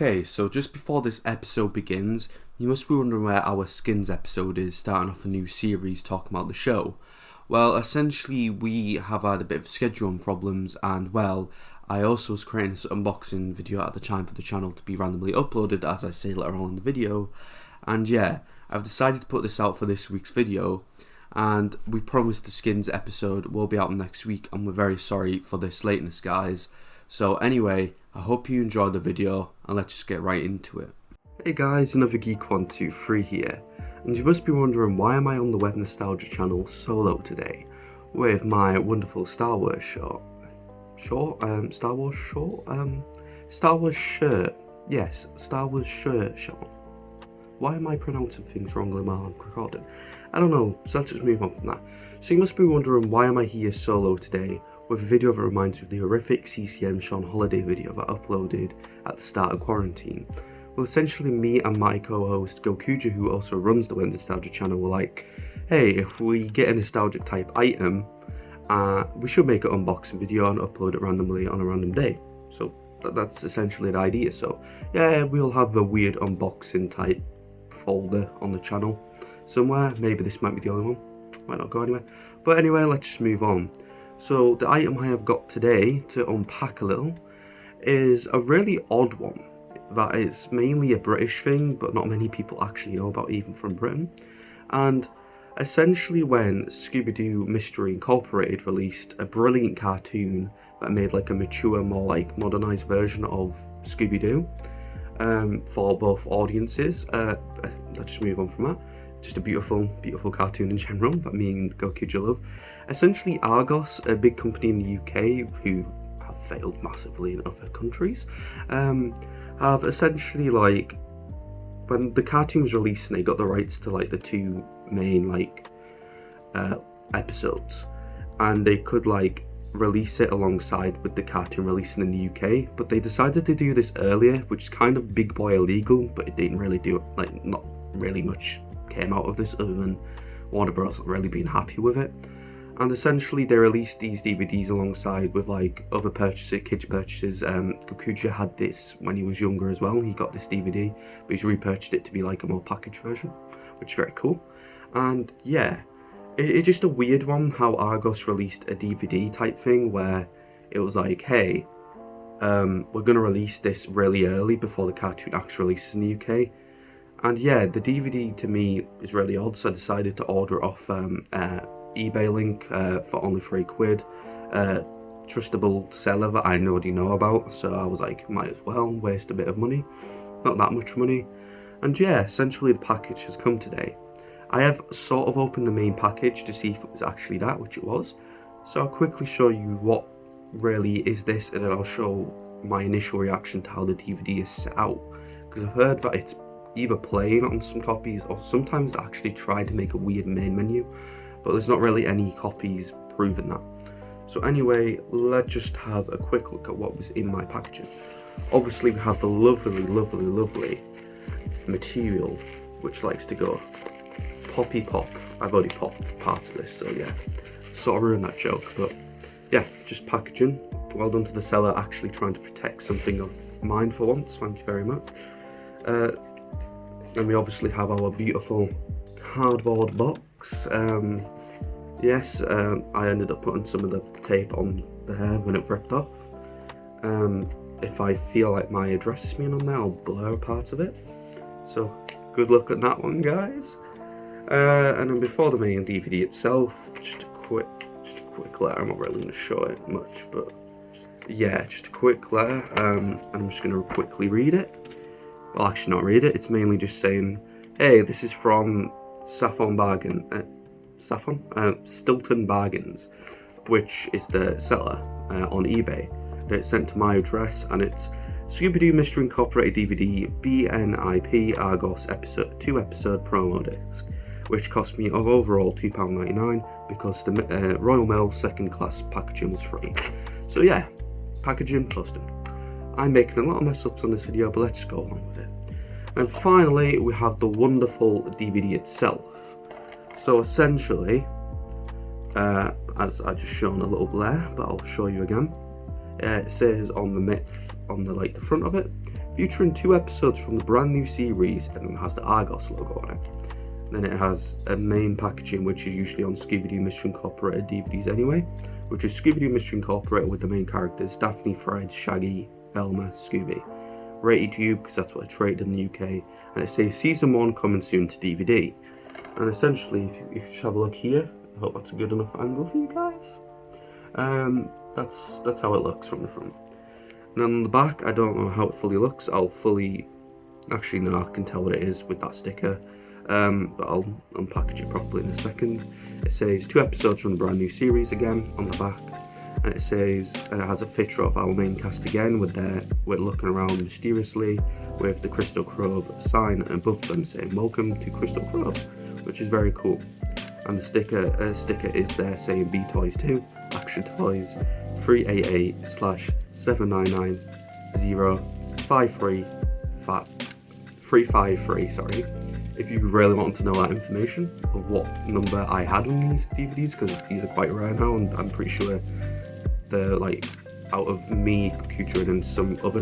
Okay, so just before this episode begins, you must be wondering where our Skins episode is, starting off a new series talking about the show. Well, essentially we have had a bit of scheduling problems, and well, I also was creating this unboxing video at the time for the channel to be randomly uploaded, as I say later on in the video. And yeah, I've decided to put this out for this week's video, and we promised the Skins episode will be out next week, and we're very sorry for this lateness, guys. So anyway, I hope you enjoyed the video, and let's just get right into it. Hey guys, Another Geek 123 here, and you must be wondering why am I on the WebbedNostalgia channel solo today, with my wonderful Star Wars shirt. Star Wars shirt. Yes, Star Wars shirt, Sean. Why am I pronouncing things wrongly while I'm recording? I don't know, so let's just move on from that. So you must be wondering why am I here solo today, with a video that reminds you of the horrific CCM Sean holiday video that I uploaded at the start of quarantine. Well, essentially me and my co-host Gokuja, who also runs the WebbedNostalgia channel, were like, hey, if we get a nostalgic type item, we should make an unboxing video and upload it randomly on a random day. So that's essentially the idea. So yeah, we'll have a weird unboxing type folder on the channel somewhere. Maybe this might be the only one, might not go anywhere. But anyway, let's just move on. So the item I have got today to unpack a little is a really odd one that is mainly a British thing, but not many people actually know about, even from Britain. And essentially when Scooby-Doo Mystery Incorporated released a brilliant cartoon that made like a mature, more like modernized version of Scooby-Doo for both audiences, let's just move on from that. Just a beautiful cartoon in general that me and Gokuja love. Essentially Argos, a big company in the UK who have failed massively in other countries, have essentially, like, when the cartoon was released and they got the rights to like the two main like episodes, and they could like release it alongside with the cartoon releasing in the UK, but they decided to do this earlier, which is kind of big boy illegal, but it didn't really do it, like not really much came out of this other than Warner Bros. Not really being happy with it. And essentially they released these DVDs alongside with like other purchases, kids purchases. Gokuja had this when he was younger as well. He got this DVD, but he's repurchased it to be like a more packaged version, which is very cool. And yeah, it's just a weird one how Argos released a DVD type thing where it was like, hey, we're gonna release this really early before the cartoon actually releases in the UK. And yeah, the DVD to me is really odd, so I decided to order it off eBay link for only £3. Trustable seller that I already know about, so I was like, might as well waste a bit of money. Not that much money. And yeah, essentially the package has come today. I have sort of opened the main package to see if it was actually that, which it was. So I'll quickly show you what really is this, and then I'll show my initial reaction to how the DVD is set out. Because I've heard that it's either plain on some copies, or sometimes they actually try to make a weird main menu, but there's not really any copies proving that. So anyway, let's just have a quick look at what was in my packaging. Obviously we have the lovely material, which likes to go poppy pop. I've already popped part of this, so yeah, sort of ruined that joke, but yeah, just packaging. Well done to the seller, actually trying to protect something of mine for once, thank you very much. And we obviously have our beautiful cardboard box. Yes, I ended up putting some of the tape on the hair when it ripped off. If I feel like my address is being on there, I'll blur part of it. So good luck at that one, guys. And then before the main DVD itself, just a quick letter. I'm not really going to show it much, but yeah, just a quick letter. I'm just going to quickly read it. Well, actually not read it, it's mainly just saying, hey, this is from Stilton Bargains, which is the seller on eBay. It's sent to my address, and it's Scooby-Doo Mystery Incorporated DVD BNIP Argos two episode promo disc, which cost me overall £2.99 because the Royal Mail second class packaging was free. So yeah, packaging posted. I'm making a lot of mess ups on this video, but let's go along with it. And finally, we have the wonderful DVD itself. So essentially, as I just shown a little there, but I'll show you again. It says on the front of it, featuring 2 episodes from the brand new series, and it has the Argos logo on it. Then it has a main packaging, which is usually on Scooby-Doo Mystery Incorporated DVDs anyway, which is Scooby-Doo Mystery Incorporated with the main characters Daphne, Fred, Shaggy, Velma, Scooby. Rated U, because that's what it's rated in the UK, and it says Season 1 coming soon to DVD. And essentially, if you just have a look here, I hope that's a good enough angle for you guys. That's how it looks from the front. And on the back, I don't know how it fully looks. Actually no, I can tell what it is with that sticker. But I'll unpackage it properly in a second. It says 2 episodes from the brand new series again on the back, and it has a picture of our main cast again we're looking around mysteriously with the Crystal Grove sign above them saying "Welcome to Crystal Grove," which is very cool. And the sticker is there saying B Toys 2, Action Toys 388/799-053-353. Sorry. If you really want to know that information of what number I had on these DVDs, because these are quite rare now, and I'm pretty sure they're like out of me, Kuchrin, and some other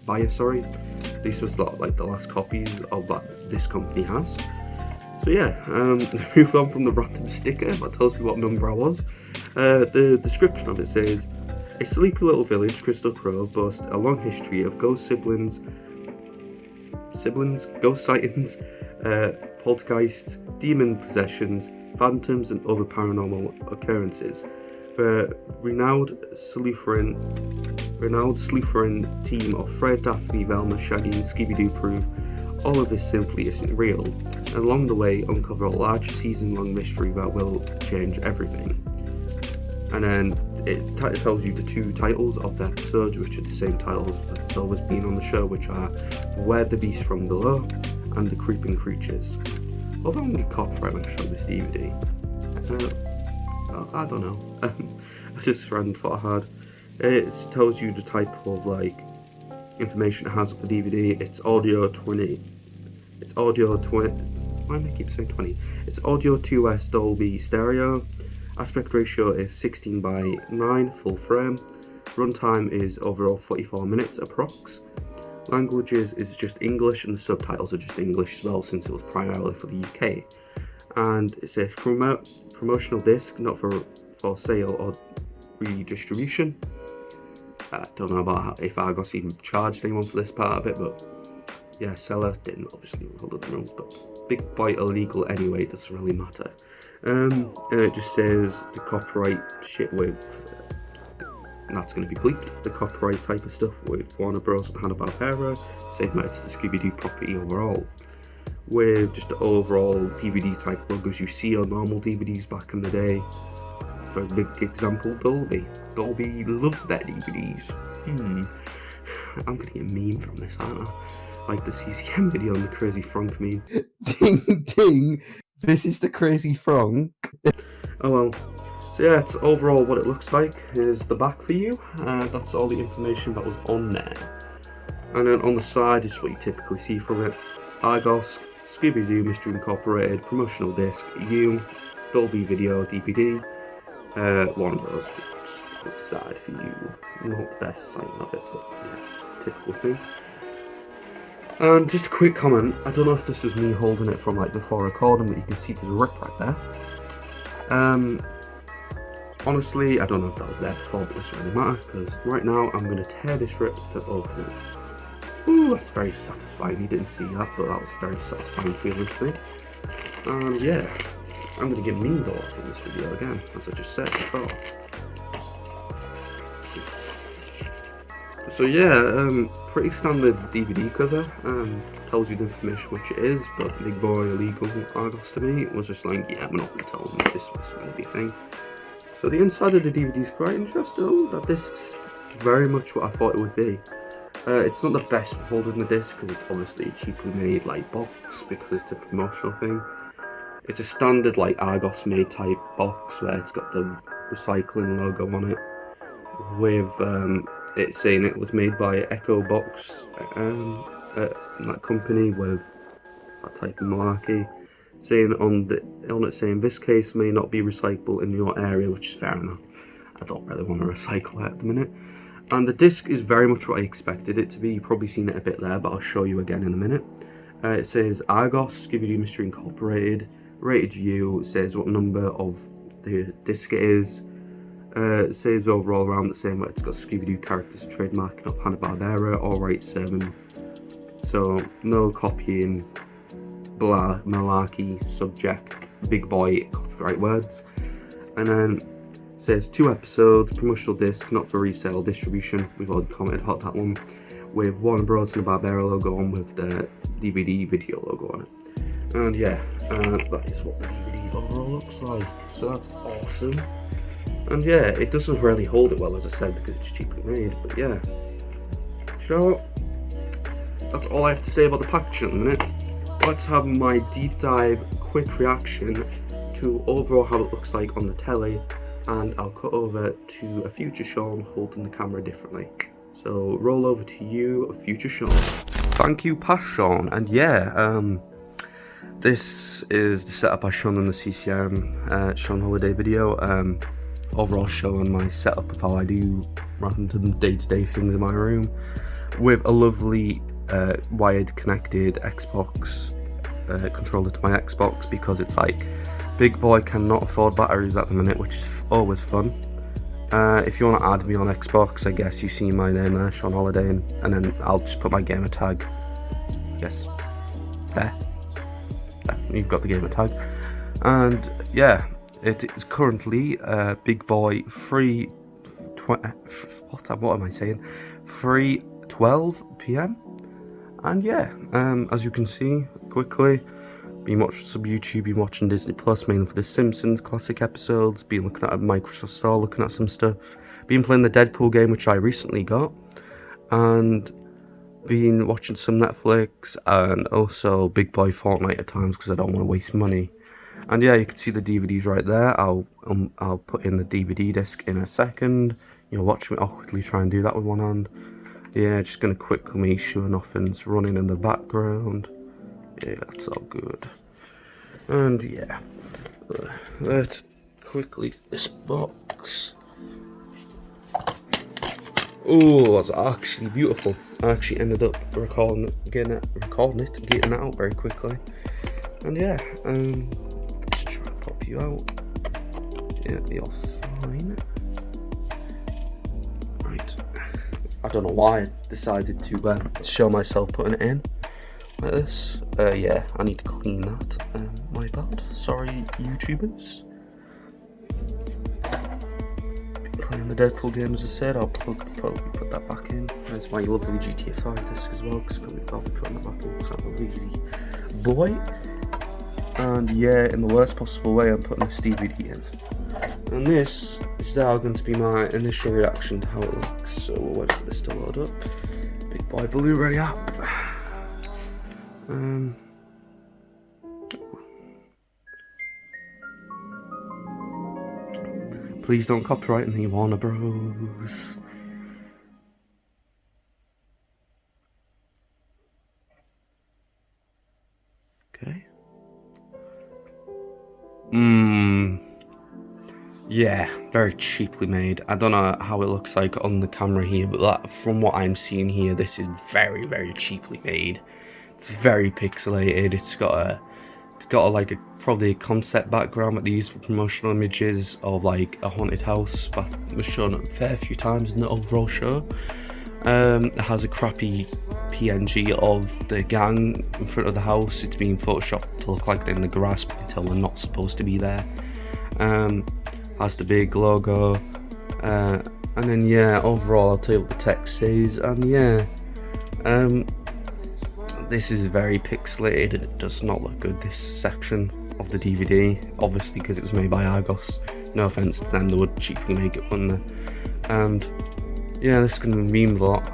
buyer, this was like the last copies of that this company has. So yeah, move on from the random sticker that tells me what number I was. The description of it says, a sleepy little village, Crystal Grove, boasts a long history of ghost ghost sightings, poltergeists, demon possessions, phantoms, and other paranormal occurrences. The renowned sleuthering team of Fred, Daphne, Velma, Shaggy, and Scooby-Doo prove all of this simply isn't real, and along the way uncover a large season-long mystery that will change everything. And then it tells you the 2 titles of the episodes, which are the same titles that's always been on the show, which are Where the Beast from Below and The Creeping Creatures. Although I'm going to get copyright when I show this DVD. I don't know. I just ran thought hard. It tells you the type of information it has on the DVD. It's audio 20. Why am I keep saying 20? It's audio 2S Dolby stereo. Aspect ratio is 16:9 full frame. Runtime is overall 44 minutes approx. Languages is just English, and the subtitles are just English as well, since it was primarily for the UK. And it's a promotional disc, not for sale or redistribution. I don't know about if Argos even charged anyone for this part of it, but yeah, seller didn't obviously follow the rules, but big boy illegal anyway, it doesn't really matter. And it just says the copyright shit with, and that's going to be bleeped, the copyright type of stuff with Warner Bros. And Hanna-Barbera, same matter to the Scooby-Doo property overall, with just the overall DVD type logos you see on normal DVDs back in the day. For a big example, Dolby loves their DVDs. I'm going to get a meme from this, aren't I? Like the CCM video and the Crazy Frank meme. Ding ding, this is the Crazy Frank. Oh well. So yeah, it's overall what it looks like. Here's the back for you. That's all the information that was on there. And then on the side is what you typically see from it. Argos, Scooby-Doo Mystery Incorporated, promotional disc, U, Dolby Video DVD, one of those looks sad for you. Not the best sign of it, but yeah, it's a typical thing. And just a quick comment, I don't know if this was me holding it from before recording, but you can see there's a rip right there. Honestly, I don't know if that was there before, but it doesn't really matter, because right now I'm going to tear this rip to open it. Ooh, that's very satisfying. You didn't see that, but that was very satisfying feeling for me. And yeah, I'm going to get memed off in this video again, as I just said before. So yeah, pretty standard DVD cover. Tells you the information which it is, but big boy illegal Argos to me. It was just like, yeah, we're not going to tell them this was going to be a thing. So the inside of the DVD is quite interesting. That disc's very much what I thought it would be. It's not the best holding the disc, because it's obviously a cheaply made box, because it's a promotional thing. It's a standard Argos made type box where it's got the recycling logo on it, with it's saying it was made by Echo Box, that company with that type of malarkey, saying on it saying this case may not be recyclable in your area, which is fair enough. I don't really want to recycle it at the minute. And the disc is very much what I expected it to be. You've probably seen it a bit there, but I'll show you again in a minute. It says Argos, Scooby-Doo Mystery Incorporated, rated U. It says what number of the disc it is. It says overall around the same way. It's got Scooby-Doo characters trademarking off Hanna-Barbera, all rights 7. So no copying, blah, malarkey, subject, big boy, copyright words. And then it says 2 episodes, promotional disc, not for resale, distribution. We've already commented about that one. With Warner Bros. And the Barbera logo on, with the DVD video logo on it. And yeah, that is what the DVD overall looks like. So that's awesome. And yeah, it doesn't really hold it well, as I said, because it's cheaply made. But yeah, so that's all I have to say about the packaging at the minute. Let's have my deep dive, quick reaction to overall how it looks like on the telly, and I'll cut over to a future Sean holding the camera differently. So roll over to you, a future Sean. Thank you, past Sean. And yeah, this is the setup I shown in the CCM Sean Holiday video. Overall showing my setup of how I do random day-to-day things in my room, with a lovely wired connected Xbox controller to my Xbox, because it's like big boy cannot afford batteries at the minute, which is always fun. If you want to add me on Xbox, I guess you see my name there, Sean Holiday, and then I'll just put my gamer tag. Yes, there. You've got the gamer tag. And yeah, it is currently big boy 3:12 p.m. And yeah, as you can see quickly, been watching some YouTube, been watching Disney Plus, mainly for the Simpsons classic episodes, been looking at a Microsoft Store, looking at some stuff, been playing the Deadpool game, which I recently got, and been watching some Netflix, and also big boy Fortnite at times, because I don't want to waste money. And yeah, you can see the DVDs right there. I'll put in the DVD disc in a second. You'll watch me awkwardly try and do that with one hand. Yeah, just gonna quickly make sure nothing's running in the background. Yeah, that's all good. And yeah, let's quickly get this box. Oh, that's actually beautiful. I actually ended up getting it out very quickly. And yeah, let's try and pop you out. Yeah, you're fine. Right. I don't know why I decided to show myself putting it in like this. Yeah, I need to clean that. My bad. Sorry, YouTubers. Been playing the Deadpool game, as I said. I'll probably put that back in. There's my lovely GTA 5 disc as well, because I can't be bothered putting that back in, because I'm a lazy boy. And yeah, in the worst possible way, I'm putting this DVD in. And this is now going to be my initial reaction to how it looks. So we'll wait for this to load up. Big boy Blu-ray app. Please don't copyright me, Warner Bros. Okay. Yeah, very cheaply made. I don't know how it looks like on the camera here, but from what I'm seeing here, this is very, very cheaply made. It's very pixelated. It's got probably a concept background that they use for promotional images of like a haunted house that was shown a fair few times in the overall show. It has a crappy PNG of the gang in front of the house. It's been photoshopped to look like they're in the grass until they're not supposed to be there. Has the big logo, and then yeah, overall I'll tell you what the text says. And yeah, this is very pixelated and it does not look good, this section of the DVD, obviously because it was made by Argos. No offense to them, they would cheaply make it, wouldn't they? And yeah, this is going to be meme a lot.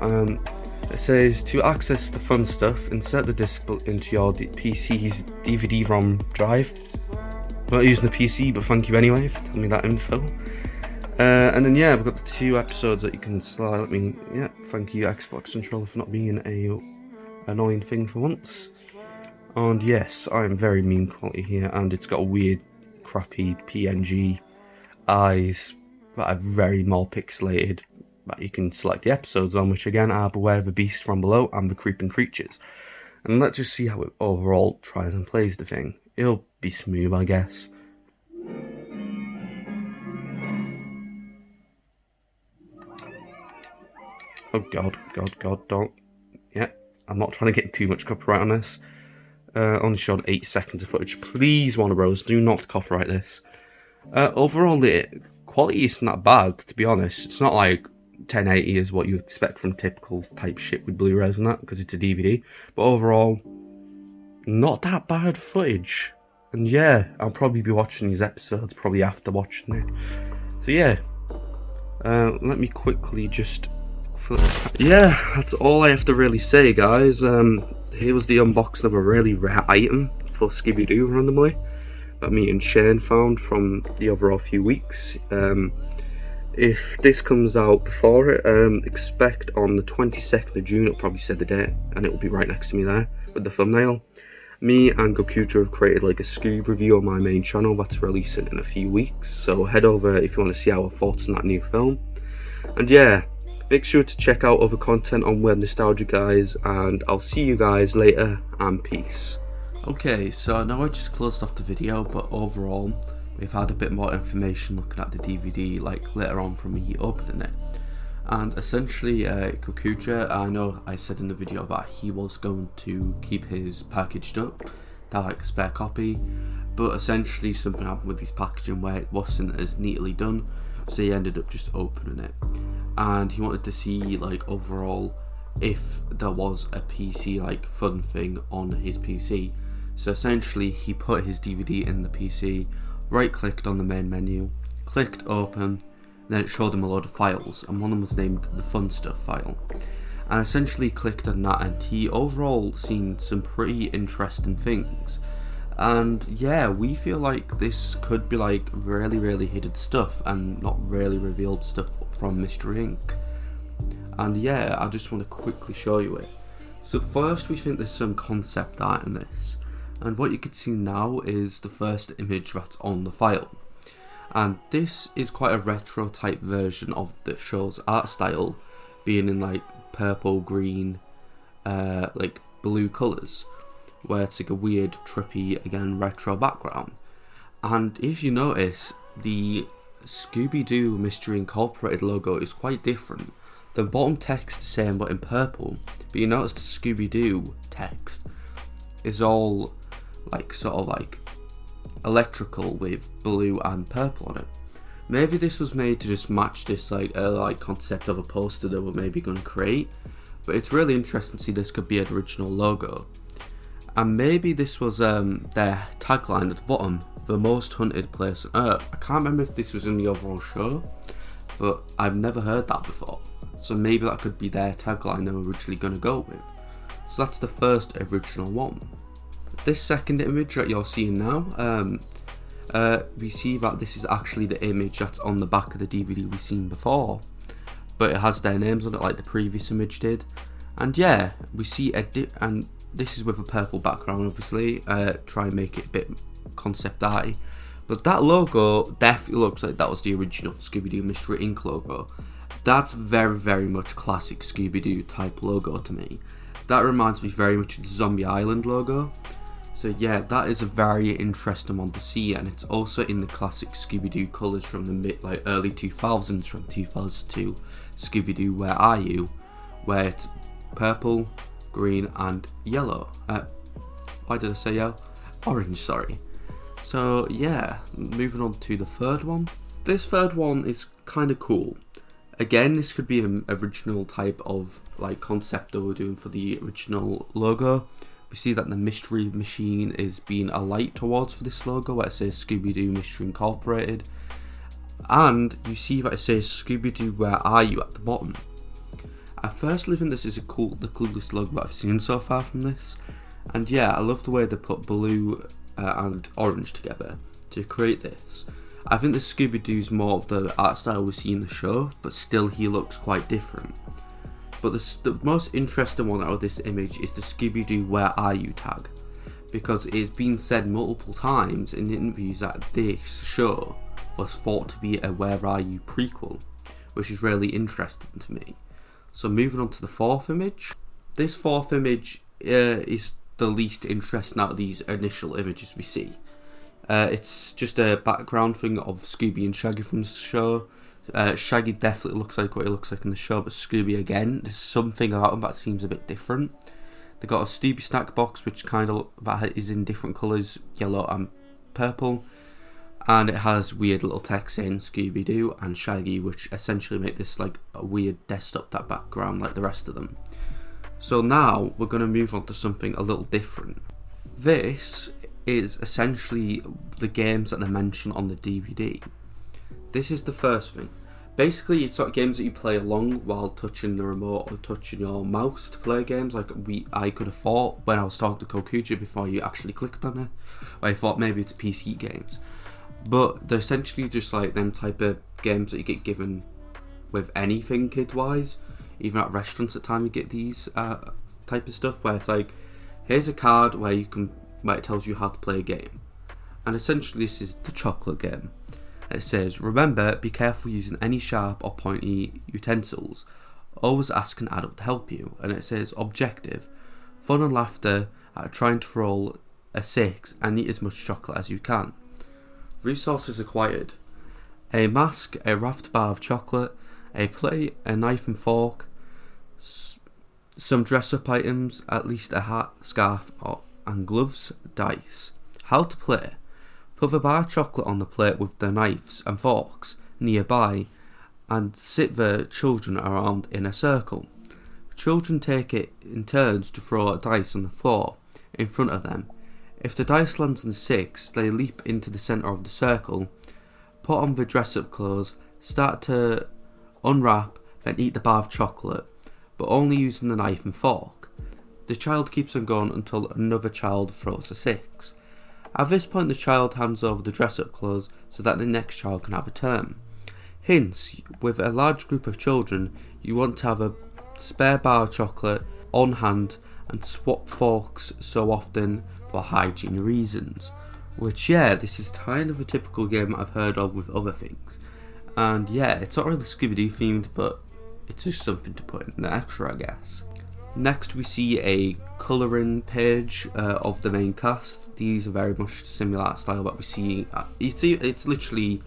It says, to access the fun stuff, insert the disc into your PC's DVD-ROM drive. I'm not using the PC, but thank you anyway for telling me that info. And then yeah, we've got the 2 episodes that you can slide. Thank you Xbox controller for not being a annoying thing for once. And yes, I am very meme quality here, and it's got a weird, crappy PNG eyes that are very more pixelated that you can select the episodes on, which again are Beware of the Beast from Below and The Creeping Creatures. And let's just see how it overall tries and plays the thing. It'll be smooth, I guess. Oh god, don't. Yeah, I'm not trying to get too much copyright on this. Only showed 8 seconds of footage. Please, Warner Bros, do not copyright this. Overall, the quality isn't that bad, to be honest. It's not like 1080 is what you expect from typical type shit with Blu-rays and that, because it's a DVD. But overall, not that bad footage. And yeah, I'll probably be watching these episodes probably after watching it. So yeah, let me quickly just... Yeah, that's all I have to really say, guys. Here was the unboxing of a really rare item for Scooby-Doo randomly that me and Shane found from the overall few weeks. If this comes out before it, expect on the 22nd of June, it'll probably say the date, and it will be right next to me there with the thumbnail. Me and Gokuja have created like a Scoob review on my main channel that's releasing in a few weeks, so head over if you want to see our thoughts on that new film. And yeah, make sure to check out other content on WebbedNostalgia, guys, and I'll see you guys later, and peace. Okay, so now I just closed off the video, but overall we've had a bit more information looking at the DVD like later on from me opening it. And essentially, Gokuja, I know I said in the video that he was going to keep his packaged up, that like spare copy, but essentially something happened with his packaging where it wasn't as neatly done, so he ended up just opening it. And he wanted to see like overall if there was a PC like fun thing on his PC. So essentially he put his DVD in the PC, right clicked on the main menu, clicked open, and then it showed him a load of files, and one of them was named the fun stuff file. And essentially clicked on that, and he overall seen some pretty interesting things. And yeah, we feel like this could be like really hidden stuff and not really revealed stuff from Mystery Inc. And yeah, I just want to quickly show you it. So first we think there's some concept art in this, and what you can see now is the first image that's on the file. And this is quite a retro type version of the show's art style, being in like purple, green, like blue colours, where it's like a weird, trippy, again retro background. And if you notice, the Scooby-Doo Mystery Incorporated logo is quite different. The bottom text is the same but in purple, but you notice the Scooby-Doo text is all like sort of like electrical with blue and purple on it. Maybe this was made to just match this like concept of a poster they were maybe going to create, but it's really interesting to see this could be an original logo. And maybe this was their tagline at the bottom, the most hunted place on earth. I can't remember if this was in the overall show, but I've never heard that before, so maybe that could be their tagline they were originally going to go with. So that's the first original one. This second image that you're seeing now, we see that this is actually the image that's on the back of the DVD we've seen before, but it has their names on it like the previous image did. And yeah, we see and this is with a purple background, obviously, try and make it a bit concept arty, but that logo definitely looks like that was the original Scooby-Doo Mystery Inc. logo. That's very much classic Scooby-Doo type logo to me. That reminds me very much of the Zombie Island logo. So yeah, that is a very interesting one to see, and it's also in the classic Scooby-Doo colours from the early 2000s, from 2002 Scooby-Doo Where Are You, where it's purple, green and yellow. Why did I say yellow? Orange, sorry. So yeah, moving on to the third one. This third one is kind of cool. Again, this could be an original type of like concept that we're doing for the original logo. We see that the mystery machine is being a light towards for this logo, where it says Scooby-Doo Mystery Incorporated. And you see that it says Scooby-Doo Where Are You at the bottom. I firstly think this is the coolest logo that I've seen so far from this. And yeah, I love the way they put blue and orange together to create this. I think the Scooby-Doo's more of the art style we see in the show, but still he looks quite different. But the most interesting one out of this image is the Scooby-Doo Where Are You tag, because it's been said multiple times in interviews that this show was thought to be a Where Are You prequel, which is really interesting to me. So moving on to the fourth image. This fourth image is the least interesting out of these initial images we see. It's just a background thing of Scooby and Shaggy from the show. Shaggy definitely looks like what he looks like in the show, but Scooby again, there's something about him that seems a bit different. They got a Scooby snack box which that is in different colours, yellow and purple, and it has weird little text saying Scooby-Doo and Shaggy, which essentially make this like a weird desktop that background like the rest of them. So now we're going to move on to something a little different. This is essentially the games that they mention on the DVD. This is the first thing. Basically, it's like games that you play along while touching the remote or touching your mouse to play games. Like I could have thought when I was talking to Kokuja before you actually clicked on it, I thought maybe it's PC games. But they're essentially just like them type of games that you get given with anything kid-wise. Even at restaurants at time you get these type of stuff where it's like, here's a card where it tells you how to play a game. And essentially this is the chocolate game. It says, remember, be careful using any sharp or pointy utensils. Always ask an adult to help you. And it says, objective, fun and laughter at trying to roll a 6 and eat as much chocolate as you can. Resources acquired. A mask, a wrapped bar of chocolate, a plate, a knife and fork, some dress-up items, at least a hat, scarf, and gloves, dice. How to play. Put the bar of chocolate on the plate with the knives and forks nearby and sit the children around in a circle. Children take it in turns to throw a dice on the floor in front of them. If the dice lands on 6, they leap into the centre of the circle, put on the dress-up clothes, start to unwrap, then eat the bar of chocolate, but only using the knife and fork. The child keeps on going until another child throws a 6. At this point the child hands over the dress-up clothes so that the next child can have a turn. Hints, with a large group of children, you want to have a spare bar of chocolate on hand and swap forks so often for hygiene reasons. Which, yeah, this is kind of a typical game that I've heard of with other things. And yeah, it's not really Scooby-Doo themed, but it's just something to put in the extra, I guess. Next we see a colouring page of the main cast. These are very much similar art style that we see. It's literally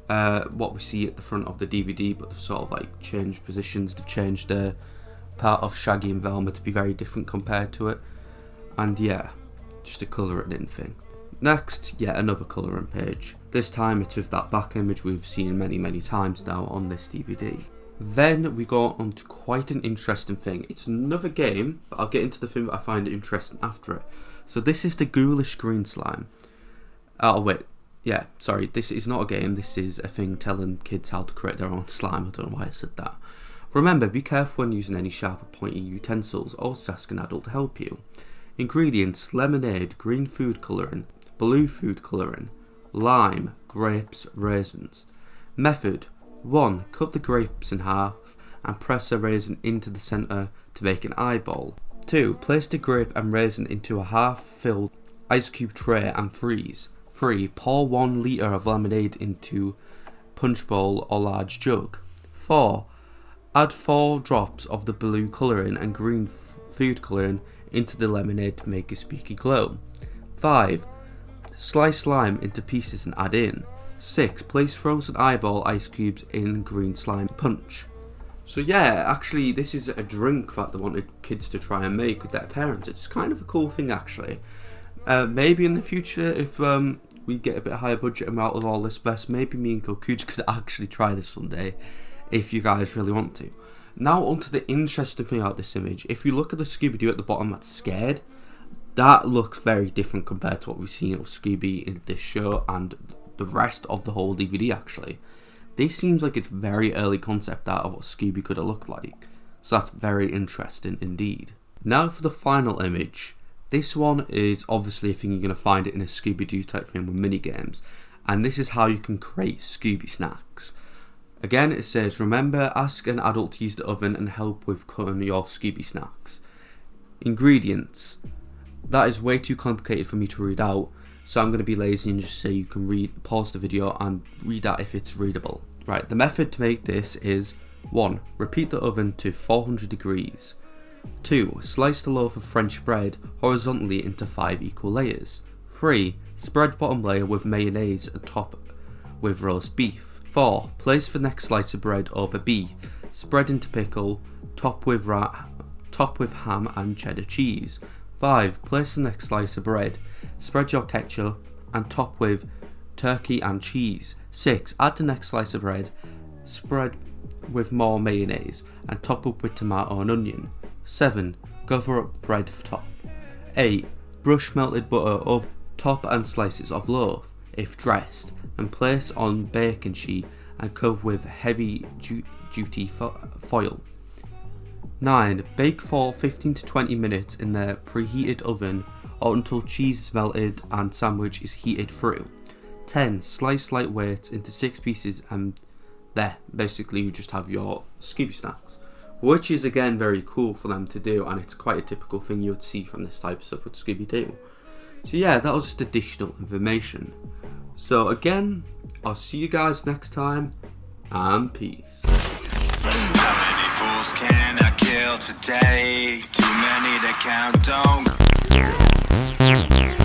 what we see at the front of the DVD, but they've sort of like changed positions. They've changed the part of Shaggy and Velma to be very different compared to it. And yeah, just a colouring in thing. Next, yet another colouring page. This time it's with that back image we've seen many times now on this DVD. Then we go on to quite an interesting thing. It's another game, but I'll get into the thing that I find interesting after it. So this is the ghoulish green slime. Oh wait, yeah, sorry, this is not a game, this is a thing telling kids how to create their own slime. I don't know why I said that. Remember, be careful when using any sharp or pointy utensils, always ask an adult to help you. Ingredients, lemonade, green food colouring, blue food colouring, lime, grapes, raisins. Method, 1. Cut the grapes in half and press a raisin into the centre to make an eyeball. 2. Place the grape and raisin into a half-filled ice cube tray and freeze. 3. Pour 1 litre of lemonade into punch bowl or large jug. 4. Add 4 drops of the blue colouring and green food colouring into the lemonade to make a spooky glow. 5. Slice lime into pieces and add in. 6. Place frozen eyeball ice cubes in green slime punch. So yeah, actually this is a drink that they wanted kids to try and make with their parents. It's kind of a cool thing actually. Maybe in the future if we get a bit higher budget and out of all this mess, maybe me and Kokuja could actually try this someday if you guys really want to. Now onto the interesting thing about this image. If you look at the Scooby-Doo at the bottom that's scared, that looks very different compared to what we've seen of Scooby in this show and the rest of the whole DVD actually. This seems like it's very early concept art of what Scooby could have looked like. So that's very interesting indeed. Now for the final image. This one is obviously a thing you're going to find it in a Scooby-Doo type thing with minigames. And this is how you can create Scooby snacks. Again it says, remember, ask an adult to use the oven and help with cutting your Scooby snacks. Ingredients. That is way too complicated for me to read out. So I'm going to be lazy and just say you can pause the video and read that if it's readable. Right, the method to make this is 1. Repeat the oven to 400 degrees. 2. Slice the loaf of French bread horizontally into 5 equal layers. 3. Spread bottom layer with mayonnaise and top with roast beef. 4. Place the next slice of bread over beef, spread into pickle, top with ham and cheddar cheese. 5. Place the next slice of bread, spread your ketchup and top with turkey and cheese. 6. Add the next slice of bread, spread with more mayonnaise and top up with tomato and onion. 7. Cover up bread top. 8. Brush melted butter over top and slices of loaf, if dressed, and place on baking sheet and cover with heavy duty foil. 9. Bake for 15 to 20 minutes in the preheated oven or until cheese is melted and sandwich is heated through. 10. Slice lightweight into 6 pieces and there, basically you just have your Scooby snacks. Which is again very cool for them to do, and it's quite a typical thing you would see from this type of stuff with Scooby-Doo. So yeah, that was just additional information. So again, I'll see you guys next time, and peace. How many fools can I kill today? Too many to count, don't